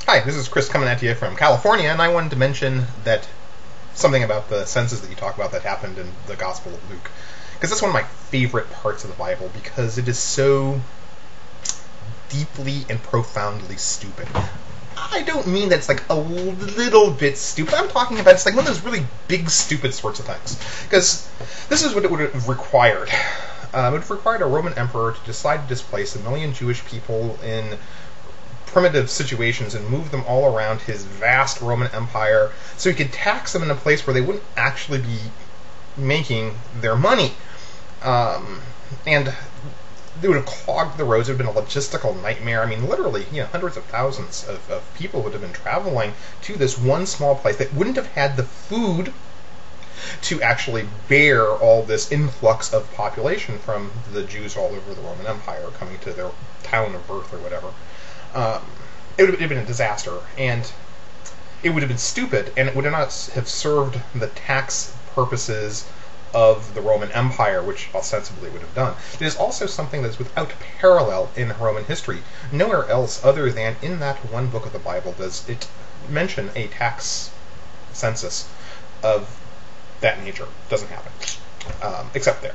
Hi, this is Chris coming at you from California, and I wanted to mention that something about the census that you talk about that happened in the Gospel of Luke. Because that's one of my favorite parts of the Bible, because it is so deeply and profoundly stupid. I don't mean that it's like a little bit stupid. I'm talking about it's like one of those really big, stupid sorts of things. Because this is what it would have required. It would have required a Roman emperor to decide to displace 1 million Jewish people in primitive situations and move them all around his vast Roman Empire so he could tax them in a place where they wouldn't actually be making their money. And they would have clogged the roads. It would have been a logistical nightmare. I mean, literally, hundreds of thousands of people would have been traveling to this one small place that wouldn't have had the food to actually bear all this influx of population from the Jews all over the Roman Empire coming to their town of birth or whatever. It would have been a disaster, and it would have been stupid, and it would not have served the tax purposes of the Roman Empire, which ostensibly would have done. It is also something that is without parallel in Roman history. Nowhere else other than in that one book of the Bible does it mention a tax census of that nature. It doesn't happen, except there.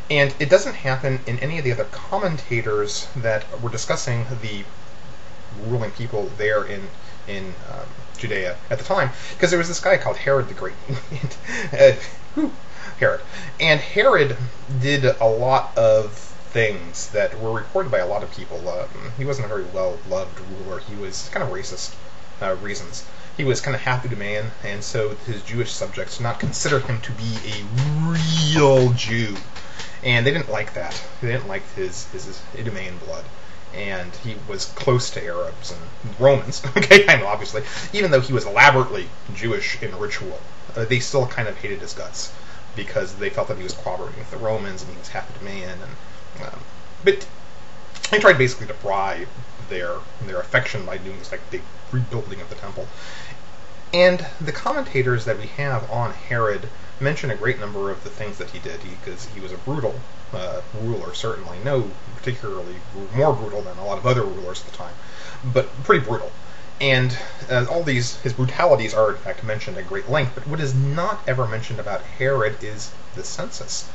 And it doesn't happen in any of the other commentators that were discussing the ruling people there in Judea at the time, because there was this guy called Herod the Great. Herod. And Herod did a lot of things that were reported by a lot of people. He wasn't a very well-loved ruler. He was kind of racist reasons. He was kind of half Idumean, and so his Jewish subjects did not consider him to be a real Jew. And they didn't like that. They didn't like his Idumean blood. And he was close to Arabs and Romans, okay, I know, obviously. Even though he was elaborately Jewish in ritual, they still kind of hated his guts, because they felt that he was cooperating with the Romans, and he was half Idumean. But they tried basically to bribe their affection by doing this like big rebuilding of the temple. And the commentators that we have on Herod mention a great number of the things that he did, because he was a brutal ruler, certainly. No particularly more brutal than a lot of other rulers at the time, but pretty brutal. And all his brutalities are in fact mentioned at great length, but what is not ever mentioned about Herod is the census.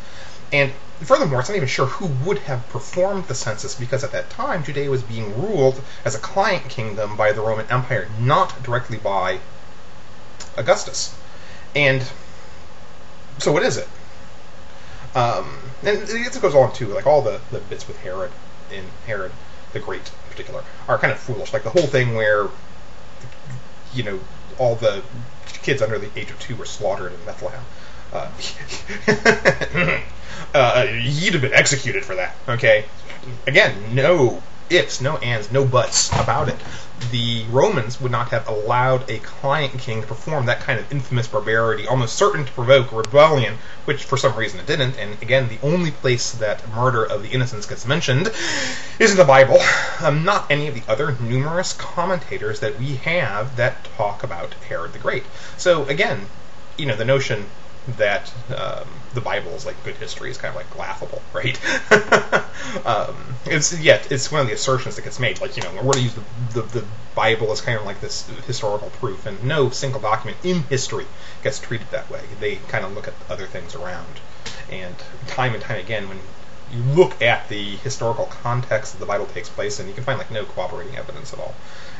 And furthermore, it's not even sure who would have performed the census, because at that time Judea was being ruled as a client kingdom by the Roman Empire, not directly by Augustus. And so what is it? And it goes on too, like all the bits with Herod, in Herod the Great in particular, are kind of foolish. Like the whole thing where, all the kids under the age of 2 were slaughtered in Bethlehem. He'd have been executed for that, okay? Again, no ifs, no ands, no buts about it. The Romans would not have allowed a client king to perform that kind of infamous barbarity, almost certain to provoke rebellion, which for some reason it didn't. And again, the only place that murder of the innocents gets mentioned is in the Bible, not any of the other numerous commentators that we have that talk about Herod the Great. So again, the notion that the Bible is like good history is kind of like laughable, right? It's one of the assertions that gets made, like, we're going to use the Bible as kind of like this historical proof, and no single document in history gets treated that way. They kind of look at other things around, and time again, when you look at the historical context that the Bible takes place in, you can find like no corroborating evidence at all.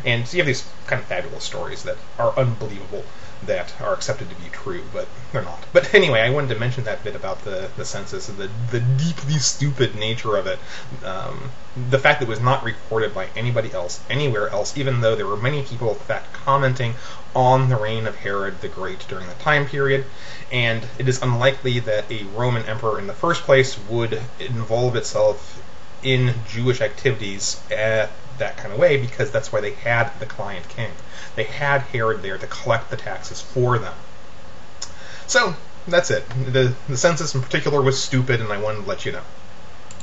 And so you have these kind of fabulous stories that are unbelievable, that are accepted to be true, but they're not. But anyway, I wanted to mention that bit about the census and the deeply stupid nature of it. The fact that it was not recorded by anybody else, anywhere else, even though there were many people, in fact, commenting on the reign of Herod the Great during the time period. And it is unlikely that a Roman emperor in the first place would involve itself in Jewish activities that kind of way, because that's why they had the client king. They had Herod there to collect the taxes for them. So, that's it. The census in particular was stupid, and I wanted to let you know.